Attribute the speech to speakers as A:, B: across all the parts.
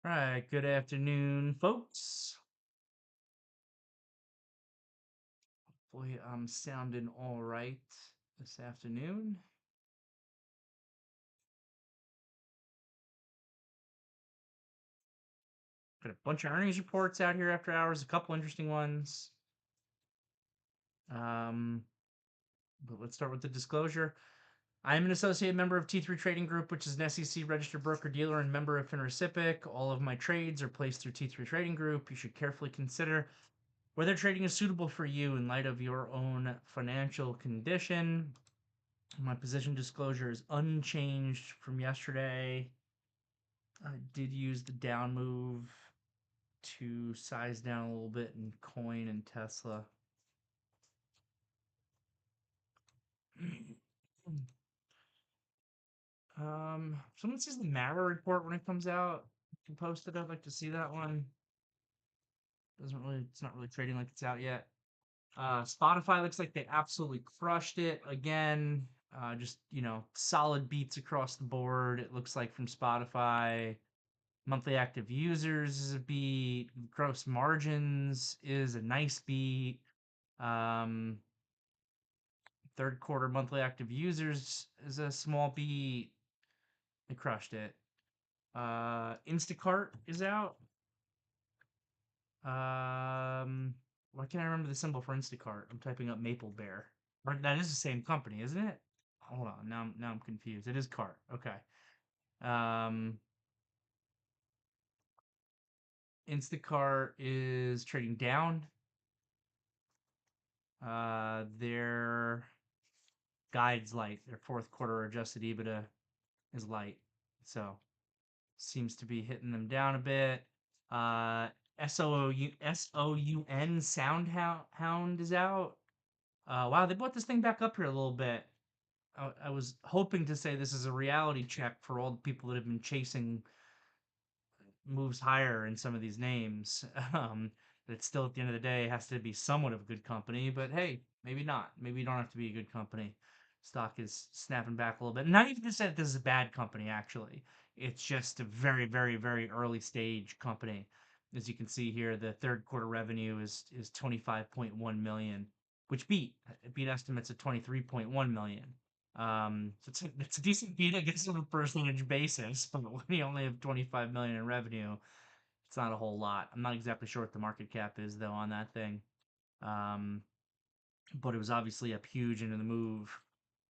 A: Right, good afternoon, folks. Hopefully, I'm sounding all right this afternoon. Got a bunch of earnings reports out here after hours, a couple interesting ones. Um, but let's start with the disclosure. I am an associate member of T3 Trading Group, which is an SEC registered broker dealer and member of FINRA. All of my trades are placed through T3 Trading Group. You should carefully consider whether trading is suitable for you in light of your own financial condition. My position disclosure is unchanged from yesterday. I did use the down move to size down a little bit in coin and Tesla. Someone sees the Mara report when it comes out. You can post it. I'd like to see that one. It's not really trading like it's out yet. Spotify looks like they absolutely crushed it again. Solid beats across the board. It looks like from Spotify. Monthly active users is a beat. Gross margins is a nice beat. Um, third quarter monthly active users is a small beat. They crushed it. Instacart is out. Why can't I remember the symbol for Instacart? I'm typing up Maple Bear. Or that is the same company, isn't it? Hold on, now I'm confused. It is Cart. Okay. Um, Instacart is trading down. Their guide's light. Their fourth quarter adjusted EBITDA is light. So seems to be hitting them down a bit. Uh, SOUN Soundhound is out. Wow, they brought this thing back up here a little bit. I was hoping to say this is a reality check for all the people that have been chasing moves higher in some of these names. That still at the end of the day has to be somewhat of a good company, but hey, maybe not. Maybe you don't have to be a good company. Stock is snapping back a little bit. Not even to say that this is a bad company, actually. It's just a very, very, very early stage company. As you can see here, the third quarter revenue is 25.1 million, which beat estimates at 23.1 million. So it's a decent beat, I guess, on a percentage basis, but when you only have 25 million in revenue, it's not a whole lot. I'm not exactly sure what the market cap is though on that thing. Um, but it was obviously up huge into the move.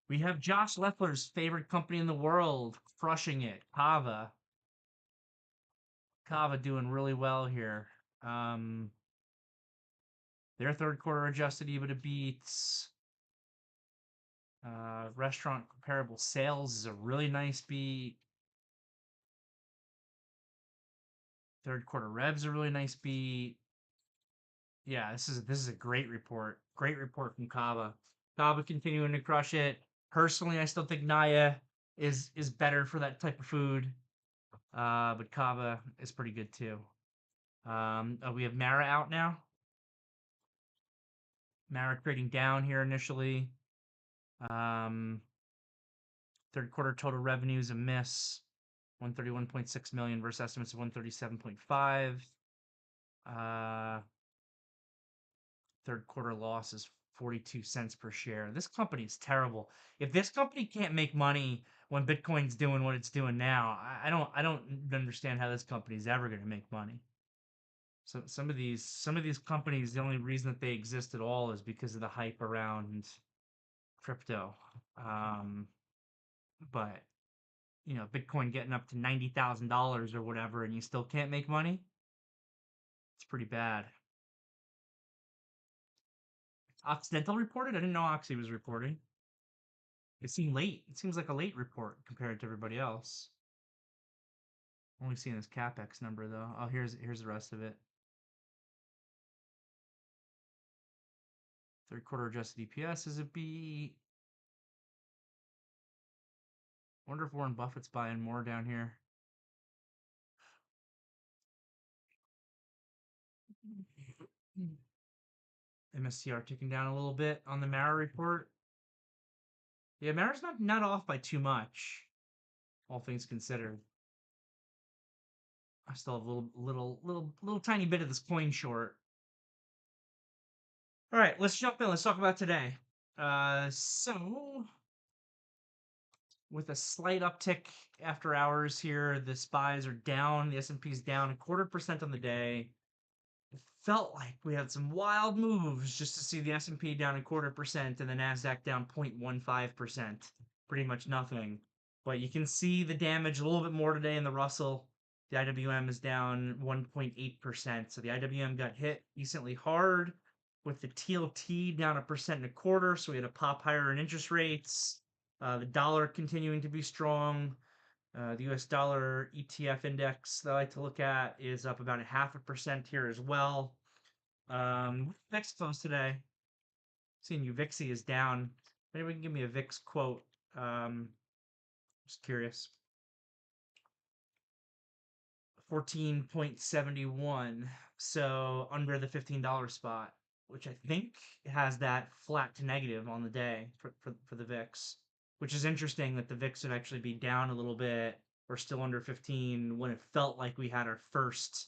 A: We have Josh Leffler's favorite company in the world crushing it, Kava. Kava doing really well here. Um, their third quarter adjusted EBITDA beats. Restaurant comparable sales is a really nice beat. Third quarter revs a really nice beat. Yeah, this is a great report. Great report from Kava. Kava continuing to crush it. Personally, I still think Naya is better for that type of food. But Kava is pretty good too. We have Mara out now. Mara trading down here initially. Um, third quarter total revenues a miss. 131.6 million versus estimates of 137.5. Uh, third quarter loss is 42 cents per share. This company is terrible. If this company can't make money when Bitcoin's doing what it's doing now, I don't understand how this company is ever going to make money. So some of these companies, the only reason that they exist at all is because of the hype around crypto. Um, but Bitcoin getting up to $90,000 or whatever, and you still can't make money. It's pretty bad. Occidental reported. I didn't know Oxy was reporting. It seemed late. It seems like a late report compared to everybody else. Only seeing this capex number though. Oh, here's the rest of it. Third quarter adjusted EPS is a B. Wonder if Warren Buffett's buying more down here. MSCR ticking down a little bit on the Mara report. Yeah, Mara's not off by too much, all things considered. I still have a little tiny bit of this coin short. All right, let's jump in. Let's talk about today. So with a slight uptick after hours here, the SPYs are down. The S&P is down 0.25% on the day. It felt like we had some wild moves just to see the S&P down 0.25% and the Nasdaq down 0.15%. Pretty much nothing. But you can see the damage a little bit more today in the Russell. The IWM is down 1.8%. So the IWM got hit decently hard with the TLT down 1.25%. So we had a pop higher in interest rates. The dollar continuing to be strong. The US dollar ETF index that I like to look at is up about 0.5% here as well. VIX close today. Seeing you VIXy is down. If anyone can give me a VIX quote, just curious. 14.71, so under the $15 spot, which I think has that flat to negative on the day for the VIX, which is interesting that the VIX would actually be down a little bit or still under 15 when it felt like we had our first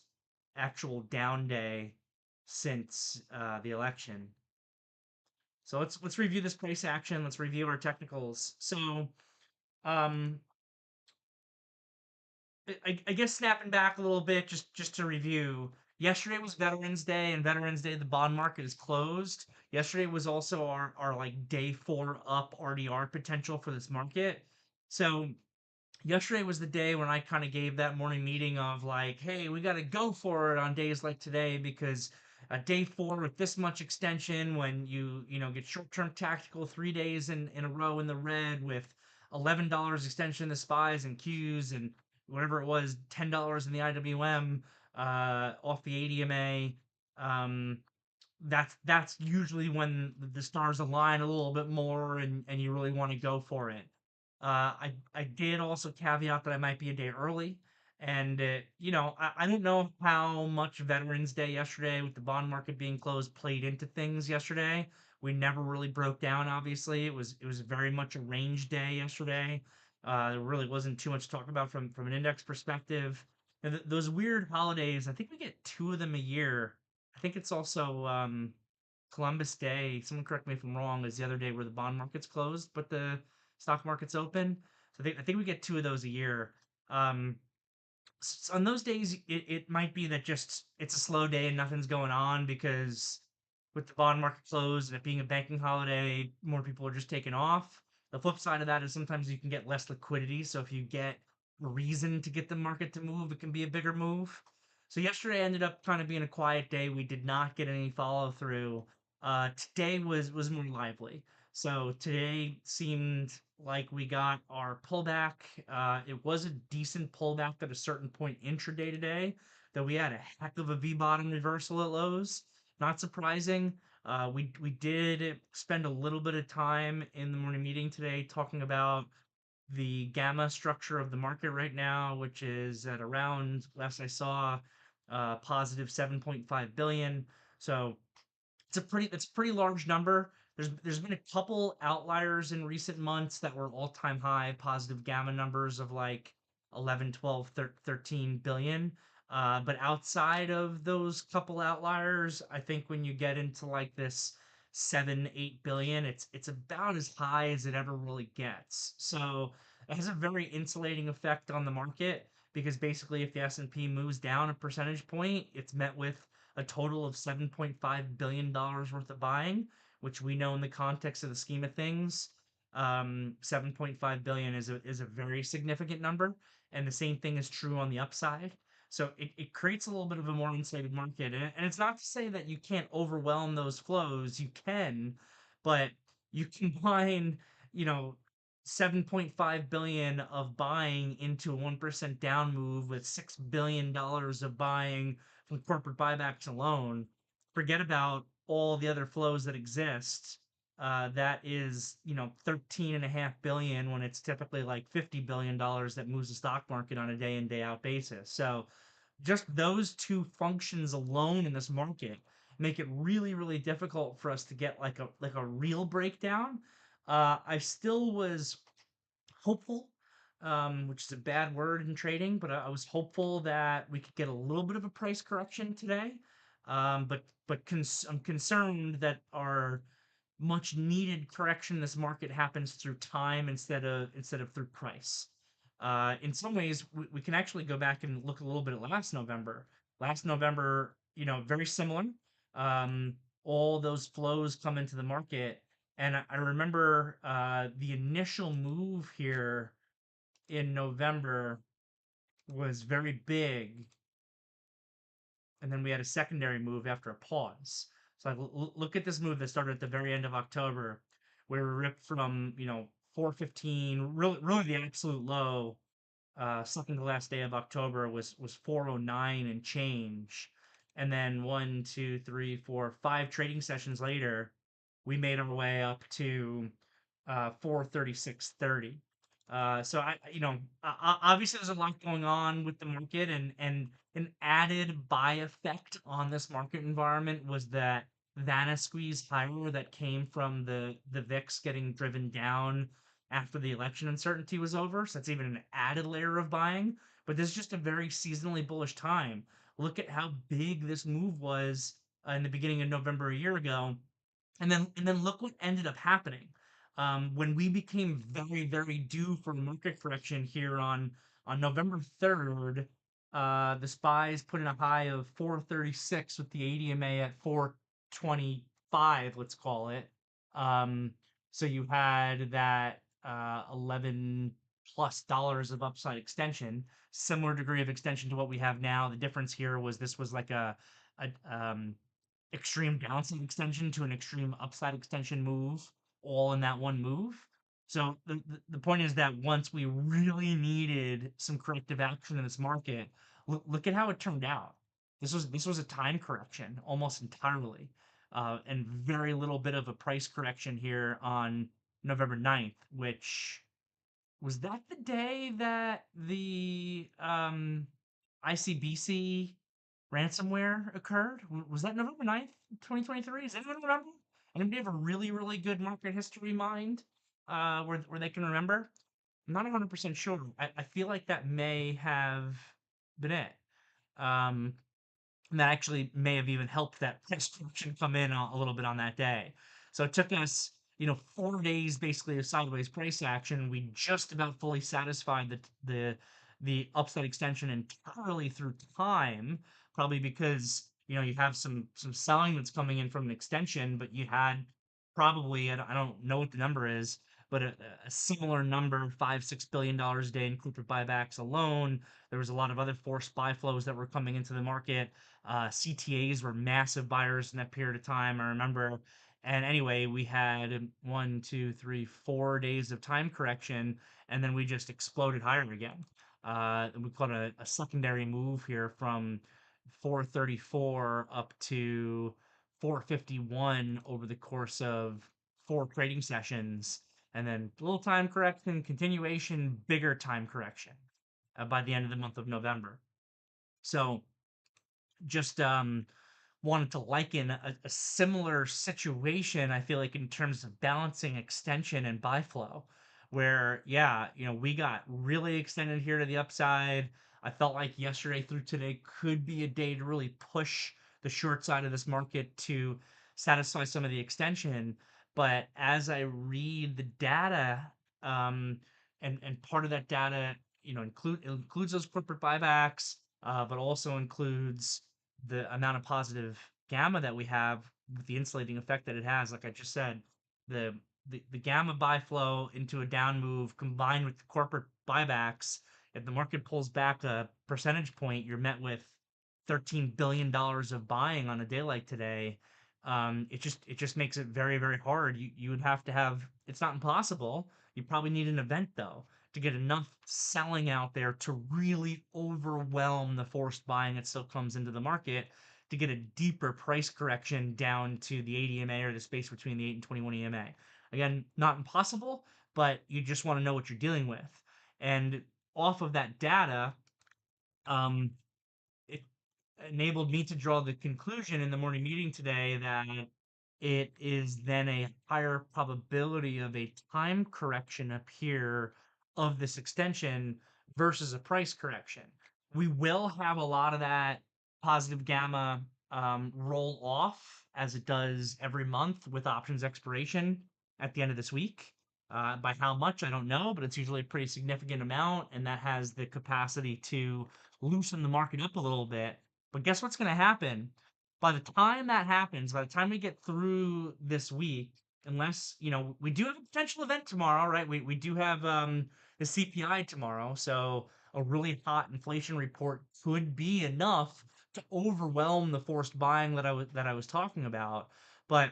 A: actual down day since the election. So let's review this price action. Let's review our technicals. So um, I guess snapping back a little bit, just to review. Yesterday was Veterans Day, and Veterans Day the bond market is closed. Yesterday was also our like day 4 up RDR potential for this market. So yesterday was the day when I kind of gave that morning meeting of like, hey, we got to go for it on days like today because day 4 with this much extension, when you get short-term tactical 3 days in a row in the red with $11 extension in the spies and Qs and whatever it was, $10 in the IWM off the ADMA. Um, that's usually when the stars align a little bit more and you really want to go for it. I did also caveat that I might be a day early, and I don't know how much Veterans Day yesterday with the bond market being closed played into things yesterday. We never really broke down. Obviously, it was very much a range day yesterday. There really wasn't too much to talk about from an index perspective. And those weird holidays, I think we get 2 of them a year. I think it's also Columbus Day. Someone correct me if I'm wrong. Is the other day where the bond market's closed, but the stock market's open. So I think we get 2 of those a year. Um, on those days, it might be that just it's a slow day and nothing's going on because with the bond market closed and it being a banking holiday, more people are just taking off. The flip side of that is sometimes you can get less liquidity. So if you get a reason to get the market to move, it can be a bigger move. So yesterday ended up kind of being a quiet day. We did not get any follow through. Today was more lively. So today seemed like we got our pullback. It was a decent pullback at a certain point intraday today, though we had a heck of a V bottom reversal at lows. Not surprising. We did spend a little bit of time in the morning meeting today talking about the gamma structure of the market right now, which is at around, last I saw, positive 7.5 billion. So it's a pretty large number. There's been a couple outliers in recent months that were all-time high positive gamma numbers of like 11, 12, 13 billion. But outside of those couple outliers, I think when you get into like this 7, 8 billion, it's about as high as it ever really gets. So it has a very insulating effect on the market because basically if the S&P moves down a percentage point, it's met with a total of $7.5 billion worth of buying, which we know in the context of the scheme of things, 7.5 billion is a very significant number. And the same thing is true on the upside. So it creates a little bit of a more insulated market. And it's not to say that you can't overwhelm those flows. You can, but you combine, you know, 7.5 billion of buying into a 1% down move with $6 billion of buying from corporate buybacks alone. Forget about all the other flows that exist. That is, 13.5 billion when it's typically like $50 billion that moves the stock market on a day in, day out basis. So just those two functions alone in this market make it really, really difficult for us to get like a real breakdown. I still was hopeful which is a bad word in trading, but I was hopeful that we could get a little bit of a price correction today. I'm concerned that our much needed correction in this market happens through time instead of through price. In some ways, we can actually go back and look a little bit at last November. Last November, very similar. Um, all those flows come into the market, and I remember the initial move here in November was very big, and then we had a secondary move after a pause. So look at this move that started at the very end of October, where we ripped from 415, really the absolute low. Second to last day of October was 409 and change, and then one, two, three, four, five trading sessions later, we made our way up to 436.30. So obviously there's a lot going on with the market, and an added buy effect on this market environment was that Vanna squeeze higher that came from the VIX getting driven down after the election uncertainty was over. So that's even an added layer of buying. But this is just a very seasonally bullish time. Look at how big this move was in the beginning of November a year ago, and then look what ended up happening. When we became very, very due for a market correction here on November 3rd, the spies put in a high of 436 with the ADMA at 425, let's call it. Um, so you had that 11 plus dollars of upside extension, similar degree of extension to what we have now. The difference here was this was like a extreme downside extension to an extreme upside extension move, all in that one move. So the point is that once we really needed some corrective action in this market, look at how it turned out. This was a time correction almost entirely, and very little bit of a price correction here on November 9th, which was that the day that the ICBC ransomware occurred? Was that November 9th, 2023? Does anyone remember? Anybody have a really, really good market history mind where they can remember? I'm not 100% sure. I feel like that may have been it. Um, and that actually may have even helped that price correction come in a little bit on that day. So it took us, 4 days basically of sideways price action. We just about fully satisfied the upside extension entirely through time, probably because you have some selling that's coming in from an extension, but you had probably I don't know what the number is, but a similar number, $5-6 billion a day in corporate buybacks alone. There was a lot of other forced buy flows that were coming into the market. CTAs were massive buyers in that period of time, I remember. And anyway, we had one, two, three, 4 days of time correction, and then we just exploded higher again. We caught a secondary move here from 434 up to 451 over the course of four trading sessions, and then a little time correction, continuation, bigger time correction by the end of the month of November. So just wanted to liken a similar situation, I feel like, in terms of balancing extension and buy flow, where, yeah, we got really extended here to the upside. I felt like yesterday through today could be a day to really push the short side of this market to satisfy some of the extension. But as I read the data, um, and part of that data, includes those corporate buybacks, but also includes the amount of positive gamma that we have with the insulating effect that it has. Like I just said, the the gamma buy flow into a down move combined with the corporate buybacks, if the market pulls back a percentage point, you're met with $13 billion of buying on a day like today. It just makes it very, very hard. You would have to have, it's not impossible. You probably need an event though to get enough selling out there to really overwhelm the forced buying that still comes into the market to get a deeper price correction down to the 80 EMA or the space between the 8 and 21 EMA. Again, not impossible, but you just want to know what you're dealing with. And off of that data, um, it enabled me to draw the conclusion in the morning meeting today that it is then a higher probability of a time correction up here of this extension versus a price correction. We will have a lot of that positive gamma roll off as it does every month with options expiration at the end of this week. By how much, I don't know, but it's usually a pretty significant amount, and that has the capacity to loosen the market up a little bit. But guess what's going to happen? By the time that happens, by the time we get through this week, unless, we do have a potential event tomorrow, right? We do have the CPI tomorrow, so a really hot inflation report could be enough to overwhelm the forced buying that I was talking about. But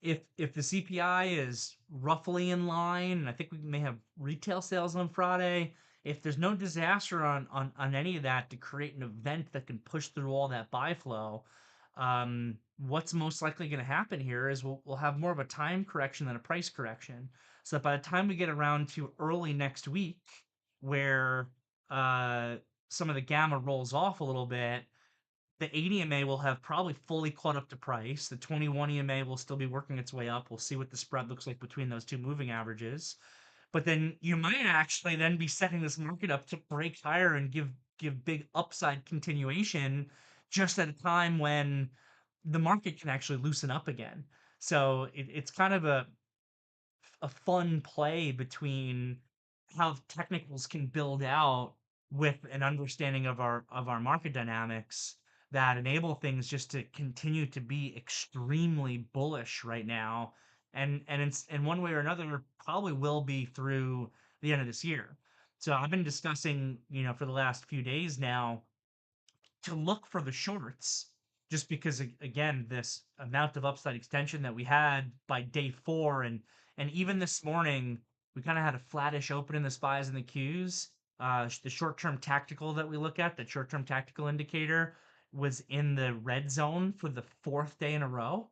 A: if the CPI is roughly in line, and I think we may have retail sales on Friday, if there's no disaster on any of that to create an event that can push through all that buy flow, what's most likely going to happen here is we'll have more of a time correction than a price correction. So that by the time we get around to early next week, where uh, some of the gamma rolls off a little bit, the 80 EMA will have probably fully caught up to price. The 21 EMA will still be working its way up. We'll see what the spread looks like between those two moving averages. But then you might actually then be setting this market up to break higher and give big upside continuation just at a time when the market can actually loosen up again. So it's kind of a fun play between how technicals can build out with an understanding of our market dynamics that enable things just to continue to be extremely bullish right now, and in one way or another probably will be through the end of this year. So I've been discussing, for the last few days now, to look for the shorts, just because again, this amount of upside extension that we had by day 4, and even this morning we kind of had a flattish open in the spies and the Qs. The short-term tactical that we look at, the short-term tactical indicator, was in the red zone for the 4th day in a row.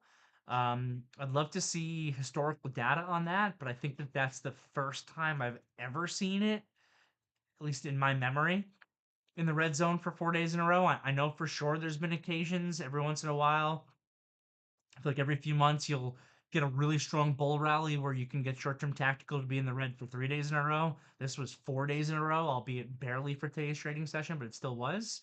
A: I'd love to see historical data on that, but I think that that's the first time I've ever seen it, at least in my memory, in the red zone for 4 days in a row. I know for sure there's been occasions every once in a while. I feel like every few months you'll get a really strong bull rally where you can get short term tactical to be in the red for 3 days in a row. This was 4 days in a row, albeit barely for today's trading session, but it still was.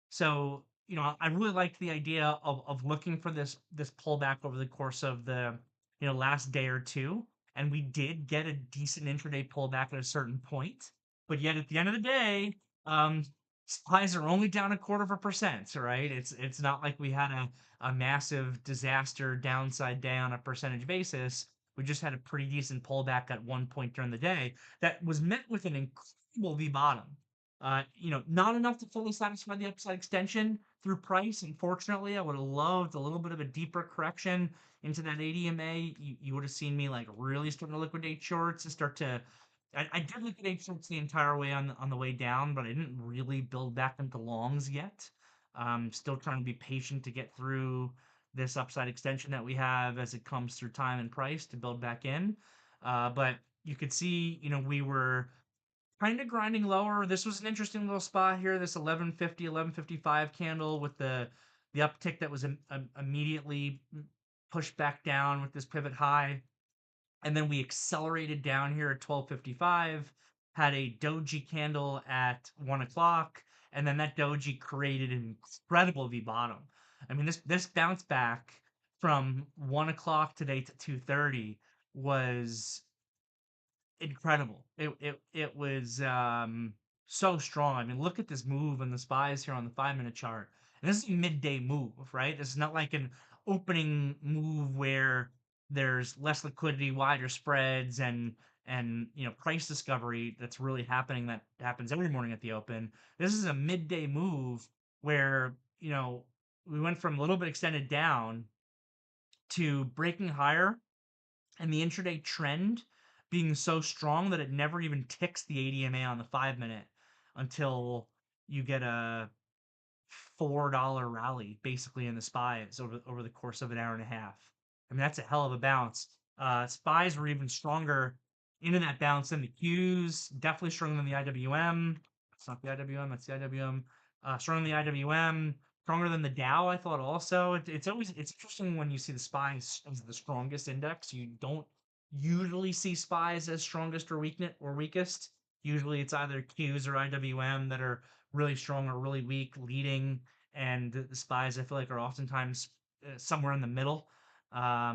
A: So, I really liked the idea of looking for this pullback over the course of the last day or two. And we did get a decent intraday pullback at a certain point. But yet at the end of the day, um, supplies are only down 0.25%, right? It's not like we had a massive disaster downside day on a percentage basis. We just had a pretty decent pullback at one point during the day that was met with an incredible V bottom. Not enough to fully satisfy the upside extension through price. Unfortunately, I would have loved a little bit of a deeper correction into that 80 MA. You would have seen me like really start to liquidate shorts and start to. I did liquidate shorts the entire way on the way down, but I didn't really build back into longs yet. Still trying to be patient to get through this upside extension that we have as it comes through time and price to build back in. But you could see, we were kind of grinding lower. This was an interesting little spot here. This 1150, 1155 candle with the uptick that was immediately pushed back down with this pivot high. And then we accelerated down here at 1255, had a doji candle at 1 o'clock, and then that doji created an incredible V bottom. I mean, this bounce back from 1 o'clock today to 2:30 was incredible. It was so strong. I mean, look at this move in the spies here on the 5-minute chart. And this is a midday move, right? This is not like an opening move where there's less liquidity, wider spreads, and price discovery that's really happening, that happens every morning at the open. This is a midday move where we went from a little bit extended down to breaking higher, and the intraday trend being so strong that it never even ticks the 80 MA on the 5-minute until you get a $4 rally basically in the spies over the course of an hour and a half. I mean, that's a hell of a bounce. Spies were even stronger into that bounce than the Qs, definitely stronger than the IWM. It's not the IWM, that's the IWM. Stronger than the IWM, stronger than the Dow, I thought also. It's interesting when you see the spies as the strongest index. You don't usually see spies as strongest or weakest. Usually it's either Qs or IWM that are really strong or really weak, leading, and the spies I feel like are oftentimes somewhere in the middle,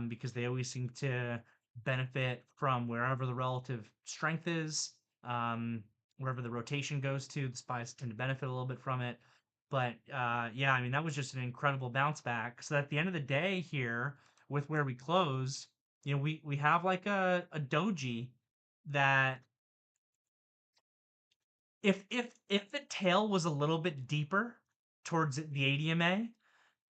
A: because they always seem to benefit from wherever the relative strength is, um, wherever the rotation goes to. The spies tend to benefit a little bit from it. But yeah, I mean, that was just an incredible bounce back. So at the end of the day here, with where we close, we have like a doji that if the tail was a little bit deeper towards the ADMA,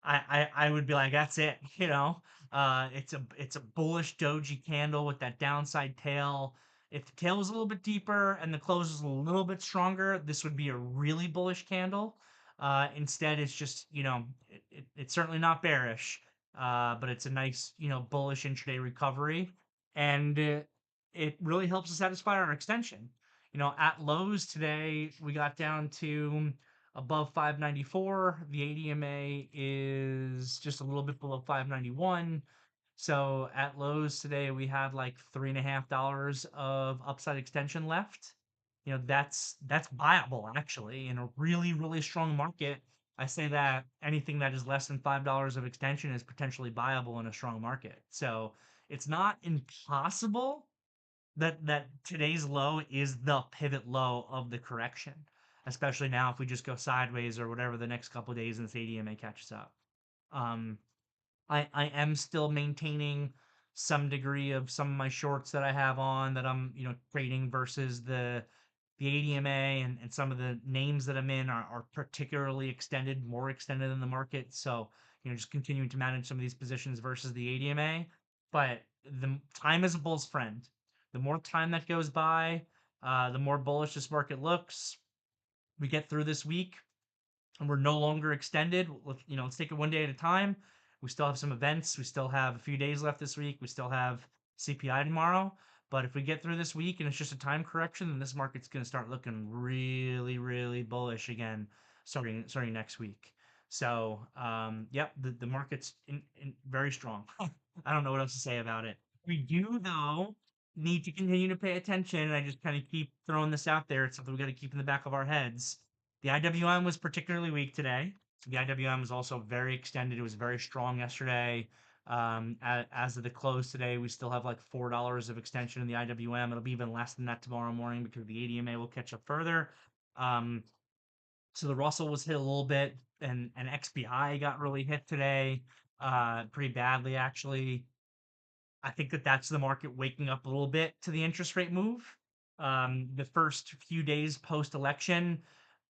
A: I would be like, that's it, you know. It's a bullish doji candle with that downside tail. If the tail was a little bit deeper and the close was a little bit stronger, this would be a really bullish candle. Instead, it's just, it's certainly not bearish, but it's a nice, bullish intraday recovery, and it really helps to satisfy our extension. At lows today, we got down to above 594. The ADMA is just a little bit below 591. So at lows today, we had like $3.50 of upside extension left. That's viable actually in a really, really strong market. I say that anything that is less than $5 of extension is potentially viable in a strong market. So it's not impossible that today's low is the pivot low of the correction, especially now if we just go sideways or whatever the next couple of days and this ADMA catches up. Um, I am still maintaining some degree of some of my shorts that I have on that I'm trading versus the ADMA, and some of the names that I'm in are particularly extended, more extended than the market. So, just continuing to manage some of these positions versus the ADMA. But the time is a bull's friend. The more time that goes by, the more bullish this market looks. We get through this week and we're no longer extended. Let's take it one day at a time. We still have some events. We still have a few days left this week. We still have CPI tomorrow. But if we get through this week and it's just a time correction, then this market's going to start looking really, really bullish again, starting next week. So, yep, the market's in very strong. I don't know what else to say about it. We do, though, need to continue to pay attention. And I just kind of keep throwing this out there. It's something we got to keep in the back of our heads. The IWM was particularly weak today. So the IWM was also very extended. It was very strong yesterday. As of the close today, we still have like $4 of extension in the IWM. It'll be even less than that tomorrow morning because the ADMA will catch up further. Um, so the Russell was hit a little bit, and XBI got really hit today, pretty badly actually. I think that that's the market waking up a little bit to the interest rate move. The first few days post election,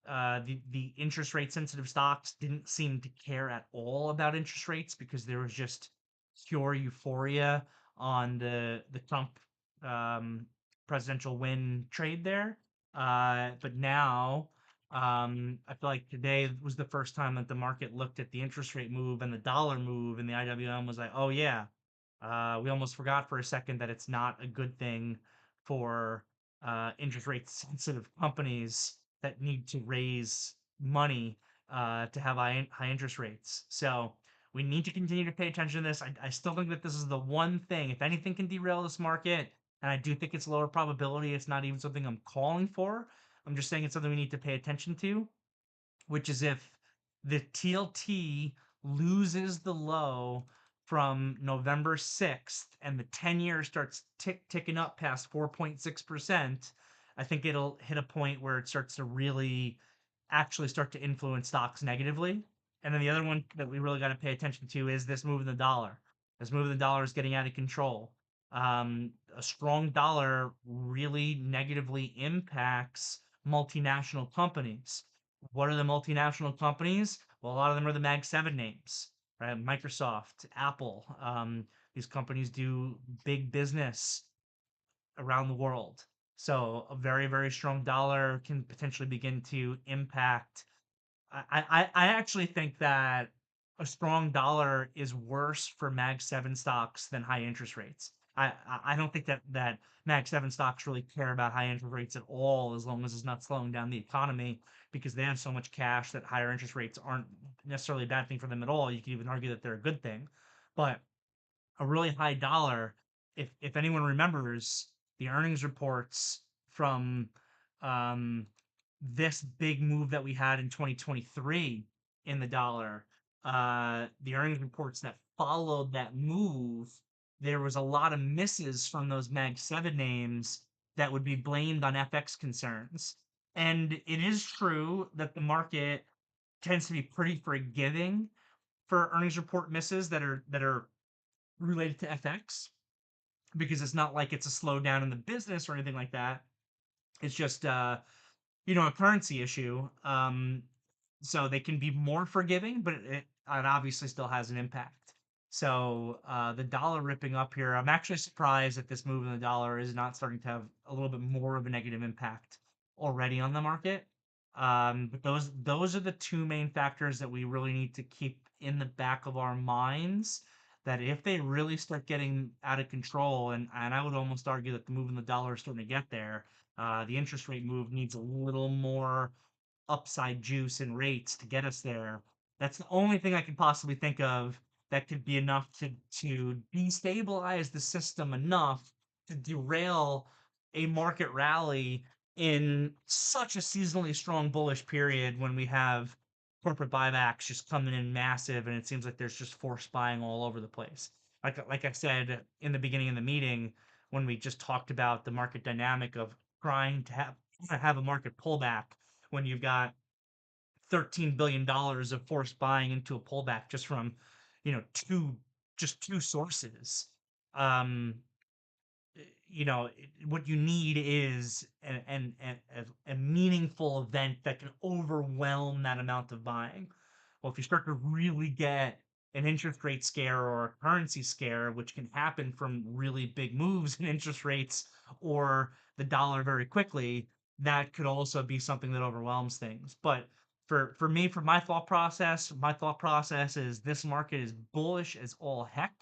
A: the interest rate sensitive stocks didn't seem to care at all about interest rates because there was just pure euphoria on the Trump um, presidential win trade there. But now, I feel like today was the first time that the market looked at the interest rate move and the dollar move, and the IWM was like, oh yeah, we almost forgot for a second that it's not a good thing for interest rate sensitive companies that need to raise money to have high interest rates. So we need to continue to pay attention to this. I still think that this is the one thing, if anything can derail this market, and I do think it's lower probability, it's not even something I'm calling for. I'm just saying it's something we need to pay attention to, which is if the TLT loses the low from November 6th and the 10-year starts ticking up past 4.6%, I think it'll hit a point where it starts to really actually start to influence stocks negatively. And then the other one that we really got to pay attention to is this move in the dollar. This move in the dollar is getting out of control. A strong dollar really negatively impacts multinational companies. What are the multinational companies? Well, a lot of them are the Mag 7 names, right? Microsoft, Apple. These companies do big business around the world. So a very, very strong dollar can potentially begin to impact. I actually think that a strong dollar is worse for Mag 7 stocks than high interest rates. I don't think that Mag 7 stocks really care about high interest rates at all as long as it's not slowing down the economy because they have so much cash that higher interest rates aren't necessarily a bad thing for them at all. You could even argue that they're a good thing. But a really high dollar, if anyone remembers the earnings reports from um, this big move that we had in 2023 in the dollar, the earnings reports that followed that move, there was a lot of misses from those Mag 7 names that would be blamed on FX concerns. And it is true that the market tends to be pretty forgiving for earnings report misses that are related to FX, because it's not like it's a slowdown in the business or anything like that. It's just a currency issue. So they can be more forgiving, but it obviously still has an impact. So the dollar ripping up here, I'm actually surprised that this move in the dollar is not starting to have a little bit more of a negative impact already on the market. But those are the two main factors that we really need to keep in the back of our minds. That if they really start getting out of control, and I would almost argue that the move in the dollar is starting to get there, the interest rate move needs a little more upside juice and rates to get us there. That's the only thing I can possibly think of that could be enough to destabilize the system enough to derail a market rally in such a seasonally strong bullish period when we have corporate buybacks just coming in massive and it seems like there's just forced buying all over the place. Like I said in the beginning of the meeting when we just talked about the market dynamic of trying to have a market pullback when you've got $13 billion of forced buying into a pullback just from, two sources. Um, what you need is a meaningful event that can overwhelm that amount of buying. Well, if you start to really get an interest rate scare or a currency scare, which can happen from really big moves in interest rates or the dollar very quickly, that could also be something that overwhelms things. But for me, for my thought process is this market is bullish as all heck,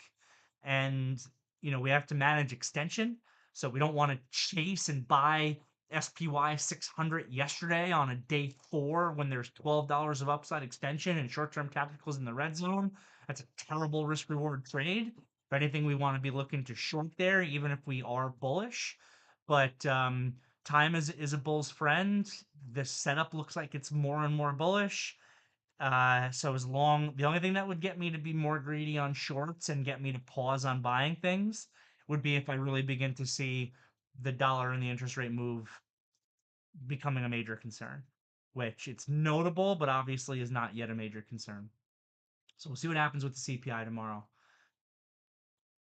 A: and we have to manage extension. So we don't want to chase and buy SPY 600 yesterday on a day 4 when there's $12 of upside extension and short-term tacticals in the red zone. That's a terrible risk reward trade. If anything, we want to be looking to short there, even if we are bullish. But time is a bull's friend. The setup looks like it's more and more bullish. So the only thing that would get me to be more greedy on shorts and get me to pause on buying things would be if I really begin to see the dollar and the interest rate move becoming a major concern, which it's notable, but obviously is not yet a major concern. So we'll see what happens with the CPI tomorrow.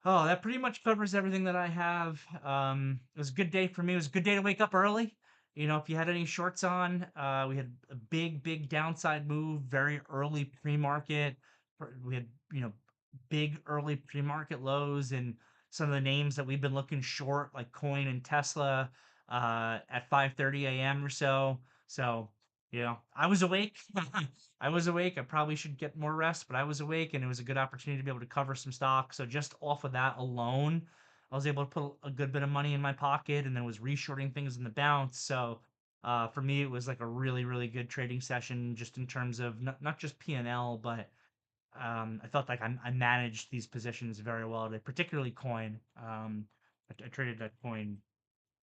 A: Oh, that pretty much covers everything that I have. It was a good day for me. It was a good day to wake up early. If you had any shorts on, we had a big downside move, very early pre-market. We had, big early pre-market lows and some of the names that we've been looking short, like Coin and Tesla, at 5:30 a.m. or so. So, I was awake. I was awake. I probably should get more rest, but I was awake and it was a good opportunity to be able to cover some stock. So just off of that alone, I was able to put a good bit of money in my pocket and then was reshorting things in the bounce. So for me, it was like a really, really good trading session just in terms of not just P&L, but I felt like I managed these positions very well today, particularly coin. I traded that coin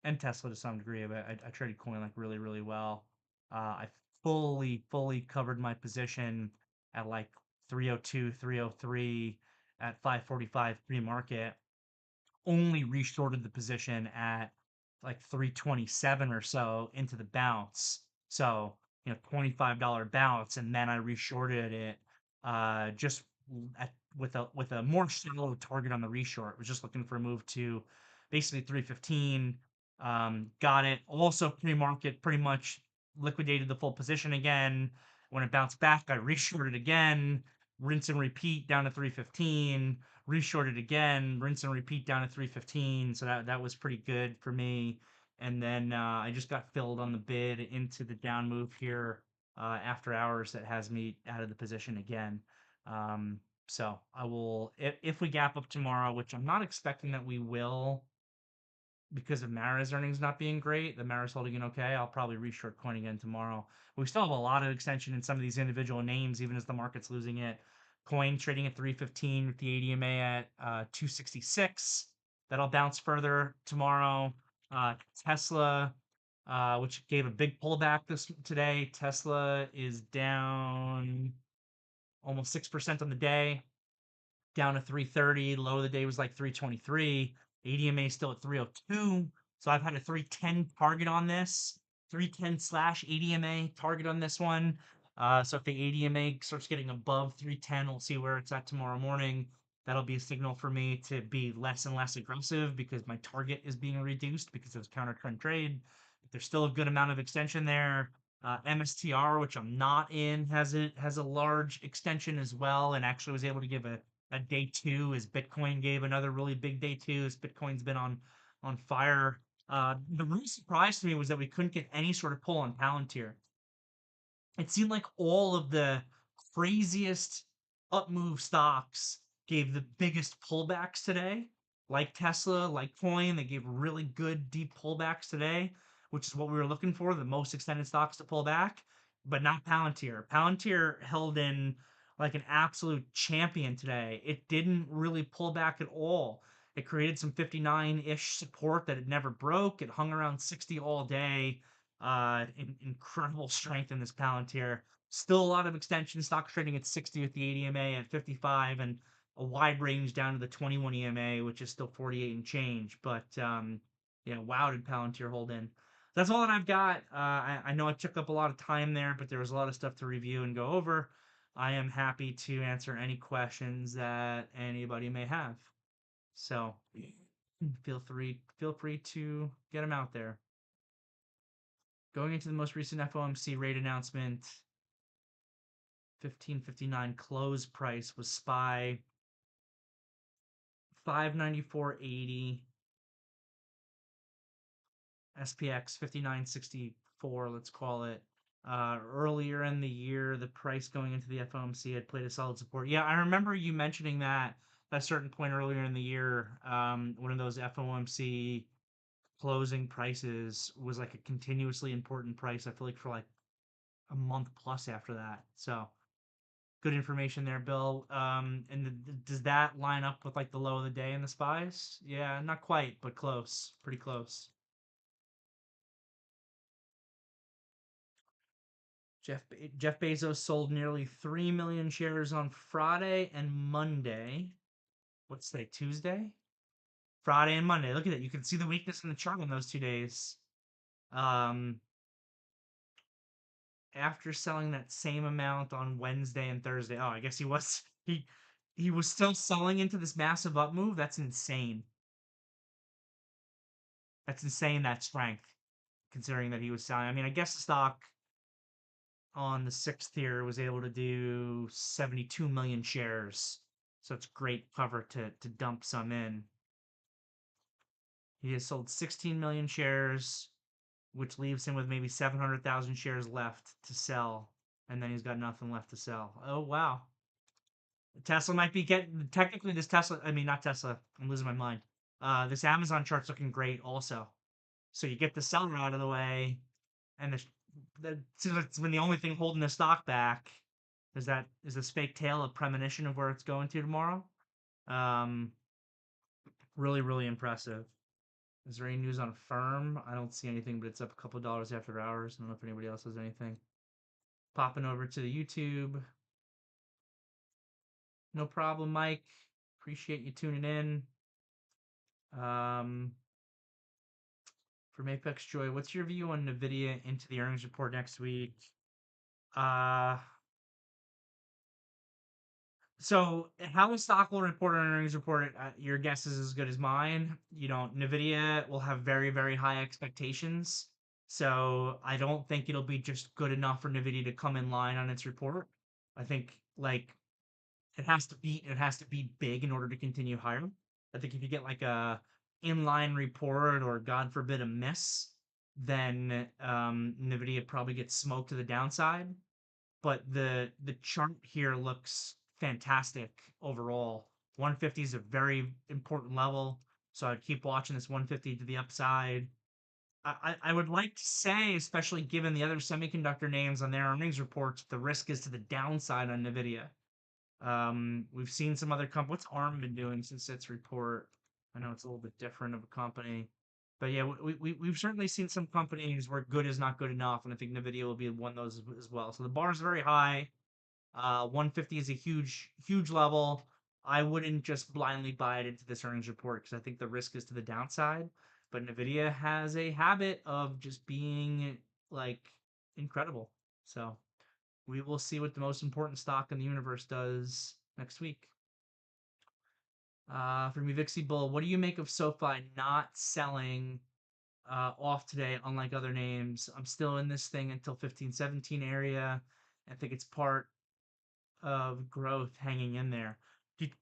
A: and Tesla to some degree, but I traded coin like really, really well. I fully covered my position at like 302, 303 at 545 pre-market. Only reshorted the position at like 327 or so into the bounce. So, $25 bounce, and then I reshorted it just with a more shallow target on the reshort. Was just looking for a move to basically 315. Got it. Also pre-market pretty much liquidated the full position again. When it bounced back, I reshorted again, rinse and repeat down to 315, reshorted again, rinse and repeat down to 315. So that was pretty good for me. And then I just got filled on the bid into the down move here after hours that has me out of the position again. So I will, if we gap up tomorrow, which I'm not expecting that we will, because of Mara's earnings not being great, the Mara's holding in okay. I'll probably reshort coin again tomorrow. But we still have a lot of extension in some of these individual names, even as the market's losing it. Coin trading at 315 with the ADMA at 266. That'll bounce further tomorrow. Tesla which gave a big pullback this today. Tesla is down almost 6% on the day, down to 330. Low of the day was like 323. ADMA still at 302. So I've had a 310 target on this, 310 slash ADMA target on this one. So if the ADMA starts getting above 310, we'll see where it's at tomorrow morning. That'll be a signal for me to be less and less aggressive because my target is being reduced because it's counter trend trade. But there's still a good amount of extension there. MSTR, which I'm not in, has a large extension as well, and actually was able to give a day two as Bitcoin gave another really big day two as Bitcoin's been on fire. The real surprise to me was that we couldn't get any sort of pull on Palantir. It seemed like all of the craziest up move stocks gave the biggest pullbacks today, like Tesla, like Coin. They gave really good deep pullbacks today, which is what we were looking for, the most extended stocks to pull back, but not Palantir. Palantir held in like an absolute champion today. It didn't really pull back at all. It created some 59-ish support that it never broke. It hung around 60 all day. Incredible strength in this Palantir. Still a lot of extension stocks trading at 60 with the ADMA at 55 and a wide range down to the 21 EMA, which is still 48 and change. But yeah, wow, did Palantir hold in. That's all that I've got. I know I took up a lot of time there, but there was a lot of stuff to review and go over. I am happy to answer any questions that anybody may have. So feel free to get them out there. Going into the most recent FOMC rate announcement, 1559 close price was SPY 594.80, SPX 5964, let's call it. Earlier in the year, the price going into the FOMC had played a solid support. Yeah, I remember you mentioning that at a certain point earlier in the year, one of those FOMC closing prices was like a continuously important price. I feel like for like a month plus after that. So good information there, Bill. And does that line up with like the low of the day in the spies? Yeah, not quite, but close. Pretty close. Jeff Bezos sold nearly 3 million shares on Friday and Monday. What's today? Tuesday? Friday and Monday. Look at it. You can see the weakness in the chart on those 2 days. Um, After selling that same amount on Wednesday and Thursday. Oh, I guess he was still selling into this massive up move. That's insane. That's insane, that strength, considering that he was selling. I mean, I guess the stock on the sixth tier was able to do 72 million shares. So it's great cover to dump some in. He has sold 16 million shares, which leaves him with maybe 700,000 shares left to sell. And then he's got nothing left to sell. Oh, wow. Tesla might be getting, technically, this Tesla, I mean, not Tesla, I'm losing my mind. This Amazon chart's looking great also. So you get the seller out of the way, and seems like it's been the only thing holding the stock back. Is this fake tail a premonition of where it's going to tomorrow? Um, Really, really impressive. Is there any news on Firm? I don't see anything, but it's up a couple dollars after hours. I don't know if anybody else has anything. Popping over to the YouTube. No problem, Mike. Appreciate you tuning in. Um, from Apex Joy, what's your view on NVIDIA into the earnings report next week? Uh, So how the stock will report on earnings report, your guess is as good as mine. Nvidia will have very, very high expectations. So I don't think it'll be just good enough for Nvidia to come in line on its report. I think like it has to be big in order to continue higher. I think if you get like a inline report or God forbid a miss, then Nvidia probably gets smoked to the downside, but the chart here looks fantastic overall. 150 is a very important level, so I'd keep watching this 150 to the upside. I would like to say, especially given the other semiconductor names on their earnings reports, the risk is to the downside on Nvidia. We've seen some other companies. What's ARM been doing since its report? I know it's a little bit different of a company. But yeah, we've certainly seen some companies where good is not good enough, and I think Nvidia will be one of those as well. So the bar is very high. 150 is a huge level. I wouldn't just blindly buy it into this earnings report because I think the risk is to the downside. But Nvidia has a habit of just being like incredible. So we will see what the most important stock in the universe does next week. For me, Vixie Bull, what do you make of SoFi not selling off today, unlike other names? I'm still in this thing until 15-17 area. I think it's part of growth hanging in there.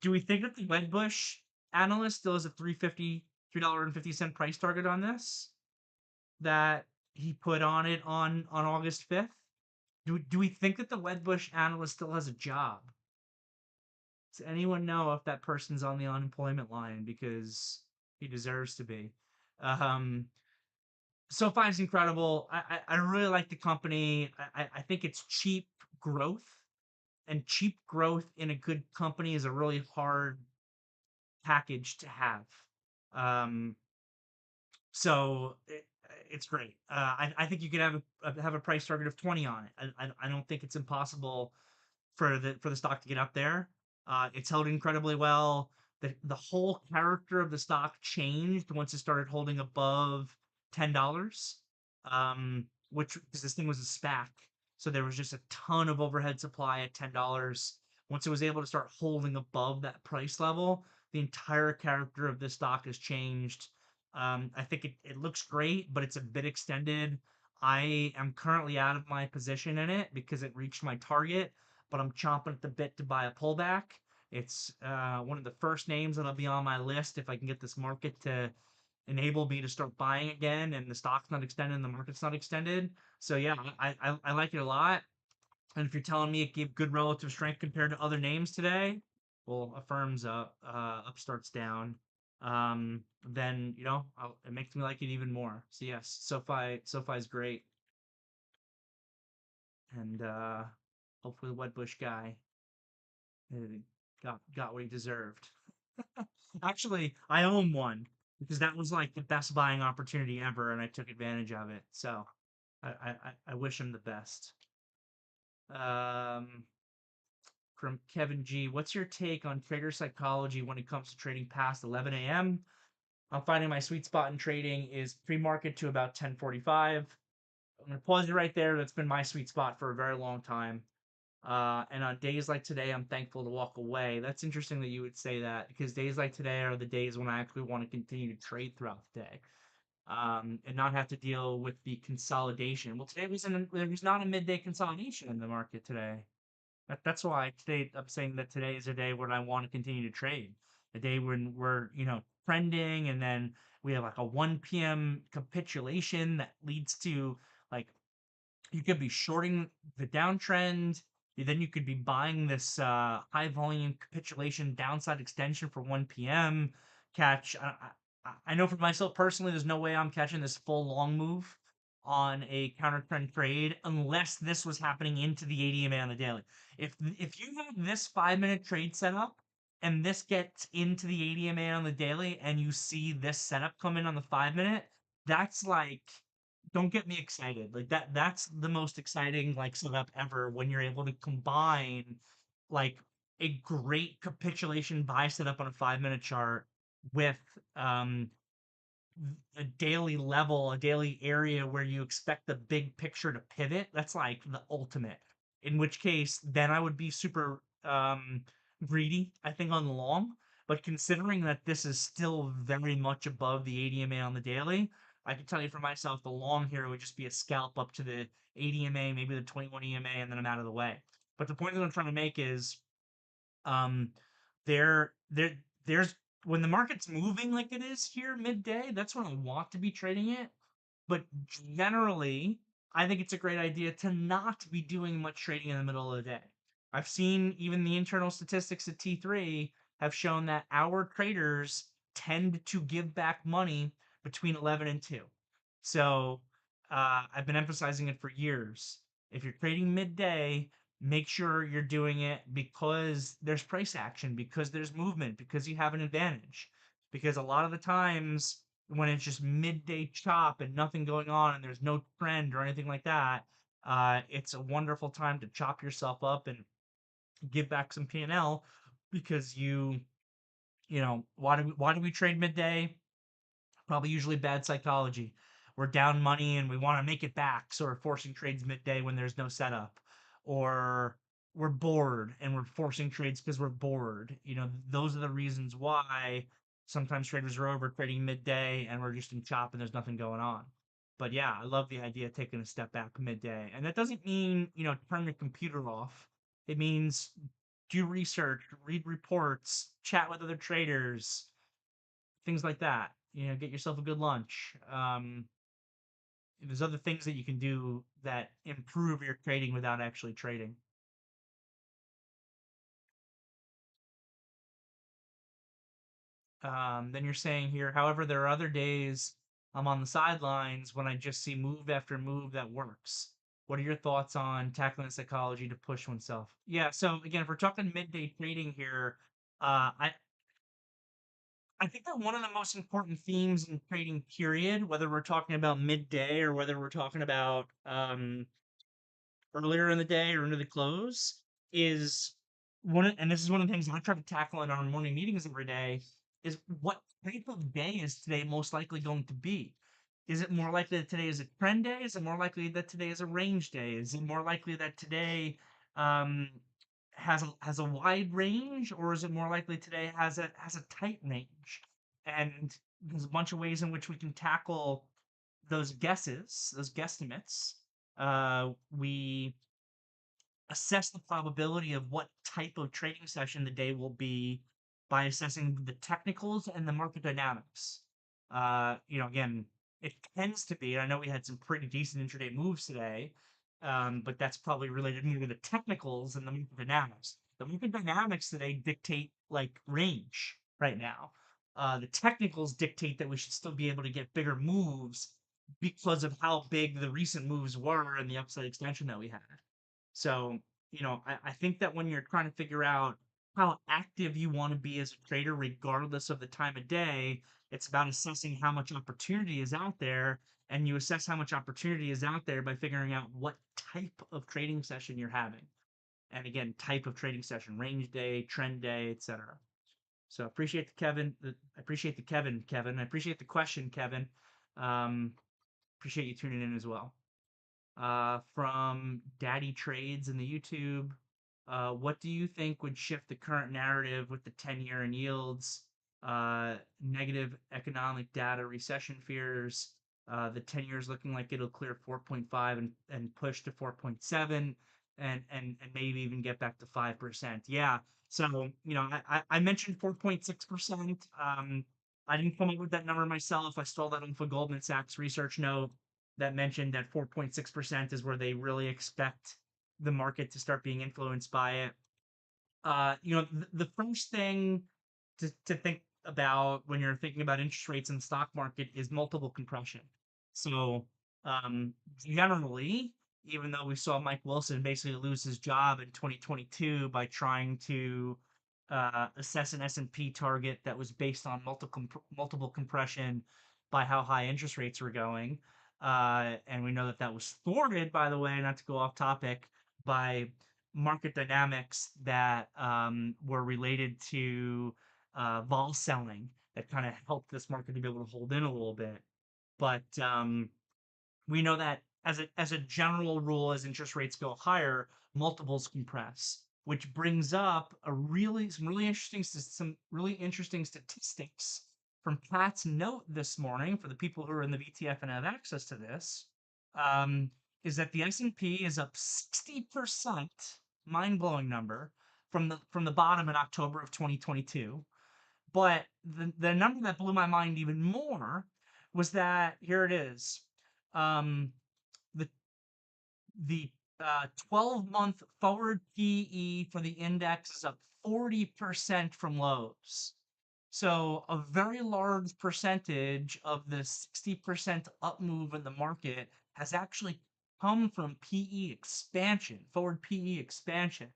A: Do we think that the Wedbush analyst still has a $3.50 price target on this that he put on it on August 5th? Do we think that the Wedbush analyst still has a job? Does anyone know if that person's on the unemployment line because he deserves to be? Um, SoFi is incredible. I really like the company. I think it's cheap growth, and cheap growth in a good company is a really hard package to have. Um, so it's great. I think you could have a price target of 20 on it. I don't think it's impossible for the stock to get up there. It's held incredibly well. The whole character of the stock changed once it started holding above $10. Which because this thing was a SPAC, so there was just a ton of overhead supply at $10. Once it was able to start holding above that price level, the entire character of this stock has changed. I think it looks great, but it's a bit extended. I am currently out of my position in it because it reached my target, but I'm chomping at the bit to buy a pullback. It's one of the first names that'll be on my list if I can get this market to enable me to start buying again, and the stock's not extended and the market's not extended. So yeah, I like it a lot. And if you're telling me it gave good relative strength compared to other names today, well, Affirm's up, Upstart's down. Then it makes me like it even more. So yes, SoFi's great, and hopefully the Wedbush guy uh, got what he deserved. Actually, I own one because that was like the best buying opportunity ever, and I took advantage of it. So I wish him the best. Um, from Kevin G, what's your take on trader psychology when it comes to trading past 11 a.m.? I'm finding my sweet spot in trading is pre-market to about 10:45. I'm gonna pause you right there. That's been my sweet spot for a very long time. And on days like today, I'm thankful to walk away. That's interesting that you would say that because days like today are the days when I actually want to continue to trade throughout the day, and not have to deal with the consolidation. Well, today there's not a midday consolidation in the market today. That's why today I'm saying that today is a day when I want to continue to trade. A day when we're trending, and then we have like a 1 p.m. capitulation that leads to like you could be shorting the downtrend. Then you could be buying this high volume capitulation downside extension for 1 p.m. catch. I know for myself personally, there's no way I'm catching this full long move on a counter trend trade unless this was happening into the 80 EMA on the daily. If you have this 5 minute trade set up and this gets into the 80 EMA on the daily and you see this setup come in on the 5 minute, that's like don't get me excited. Like that's the most exciting like setup ever when you're able to combine like a great capitulation buy setup on a 5 minute chart with um a daily level, a daily area where you expect the big picture to pivot. That's like the ultimate. In which case, then I would be super greedy, I think, on the long. But considering that this is still very much above the 80 MA on the daily, I can tell you for myself, the long here would just be a scalp up to the 80 MA, maybe the 21 EMA, and then I'm out of the way. But the point that I'm trying to make is um, there's when the market's moving like it is here midday, that's when I want to be trading it. But generally, I think it's a great idea to not be doing much trading in the middle of the day. I've seen even the internal statistics at T3 have shown that our traders tend to give back money between 11 and 2. So I've been emphasizing it for years. If you're trading midday, make sure you're doing it because there's price action, because there's movement, because you have an advantage. Because a lot of the times when it's just midday chop and nothing going on and there's no trend or anything like that, it's a wonderful time to chop yourself up and give back some P&L because why do we trade midday? Probably usually bad psychology. We're down money and we want to make it back, so we're forcing trades midday when there's no setup. Or we're bored and we're forcing trades because we're bored. Those are the reasons why sometimes traders are over trading midday and we're just in chop and there's nothing going on. But yeah, I love the idea of taking a step back midday. And that doesn't mean, turn the computer off. It means do research, read reports, chat with other traders, things like that. Get yourself a good lunch. There's other things that you can do that improve your trading without actually trading. Then you're saying here, however, there are other days I'm on the sidelines when I just see move after move that works. What are your thoughts on tackling the psychology to push oneself? Yeah, so again, if we're talking midday trading here, I think that one of the most important themes in trading period, whether we're talking about midday or whether we're talking about earlier in the day or into the close, is and this is one of the things I try to tackle in our morning meetings every day, is what type of day is today most likely going to be? Is it more likely that today is a trend day? Is it more likely that today is a range day? Is it more likely that today um, has a wide range, or is it more likely today has a tight range? And there's a bunch of ways in which we can tackle those guesses, those guesstimates. We assess the probability of what type of trading session the day will be by assessing the technicals and the market dynamics. Again, it tends to be, and I know we had some pretty decent intraday moves today, but that's probably related more to the technicals and the market dynamics. The market dynamics today dictate like range right now. The technicals dictate that we should still be able to get bigger moves because of how big the recent moves were and the upside extension that we had. So, I think that when you're trying to figure out how active you want to be as a trader, regardless of the time of day, it's about assessing how much opportunity is out there. And you assess how much opportunity is out there by figuring out what type of trading session you're having. And again, type of trading session, range day, trend day, etc. So appreciate the Kevin. I appreciate the Kevin. I appreciate the question, Kevin. Um, appreciate you tuning in as well. From Daddy Trades in the YouTube. What do you think would shift the current narrative with the 10-year and yields, negative economic data, recession fears, the 10 years looking like it'll clear 4.5 and push to 4.7 and maybe even get back to 5%. Yeah. So, I mentioned 4.6%. I didn't come up with that number myself. I stole that off a Goldman Sachs research note that mentioned that 4.6% is where they really expect the market to start being influenced by it. The first thing to think about when you're thinking about interest rates in the stock market is multiple compression. So, generally, even though we saw Mike Wilson basically lose his job in 2022 by trying to assess an S&P target that was based on multiple compression by how high interest rates were going, and we know that that was thwarted, by the way, not to go off topic, by market dynamics that were related to vol selling that kind of helped this market to be able to hold in a little bit. But we know that as a general rule, as interest rates go higher, multiples compress, which brings up some really interesting statistics from Pat's note this morning for the people who are in the VTF and have access to this. Is that the S&P is up 60%, mind-blowing number, from the bottom in October of 2022. But the number that blew my mind even more was that here it is. Um, the the 12-month forward PE for the index is up 40% from lows. So a very large percentage of the 60% up move in the market has actually come from PE expansion, forward PE expansion.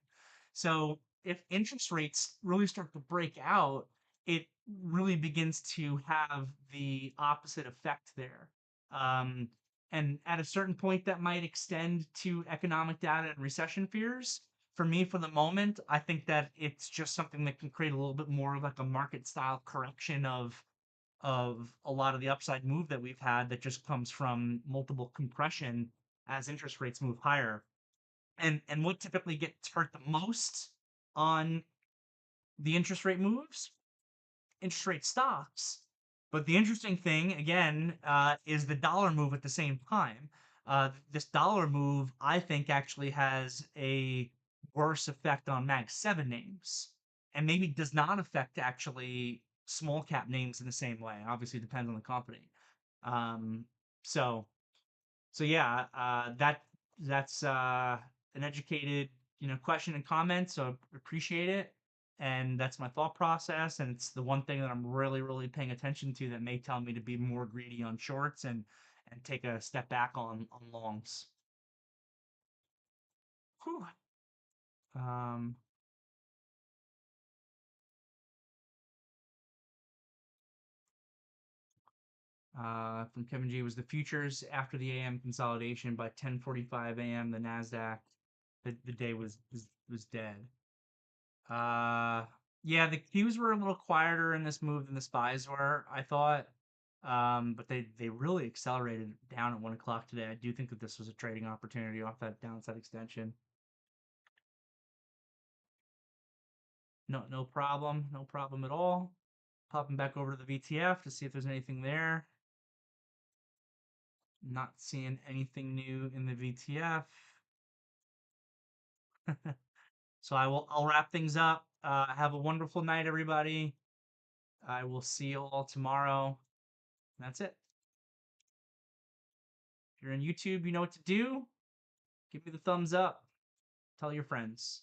A: So if interest rates really start to break out it really begins to have the opposite effect there. Um, and at a certain point, that might extend to economic data and recession fears. For me, for the moment, I think that it's just something that can create a little bit more of like a market style correction of a lot of the upside move that we've had that just comes from multiple compression as interest rates move higher. And what typically gets hurt the most on the interest rate moves? Interest rate stocks. But the interesting thing, again, is the dollar move at the same time. This dollar move, I think, actually has a worse effect on Mag 7 names, and maybe does not affect actually small cap names in the same way. Obviously, it depends on the company. Um, so so yeah, that's an educated, question and comment. So I appreciate it, and that's my thought process. And it's the one thing that I'm really, really paying attention to that may tell me to be more greedy on shorts and take a step back on longs. Whew. Um, from Kevin G was the futures after the AM consolidation by 10:45 a.m. The Nasdaq, the day was dead. Uh, yeah, the Qs were a little quieter in this move than the spies were, I thought. But they really accelerated down at 1 o'clock today. I do think that this was a trading opportunity off that downside extension. No problem, no problem at all. Popping back over to the VTF to see if there's anything there. Not seeing anything new in the VTF. So I'll wrap things up. Have a wonderful night, everybody. I will see you all tomorrow. That's it. If you're on YouTube, you know what to do. Give me the thumbs up. Tell your friends.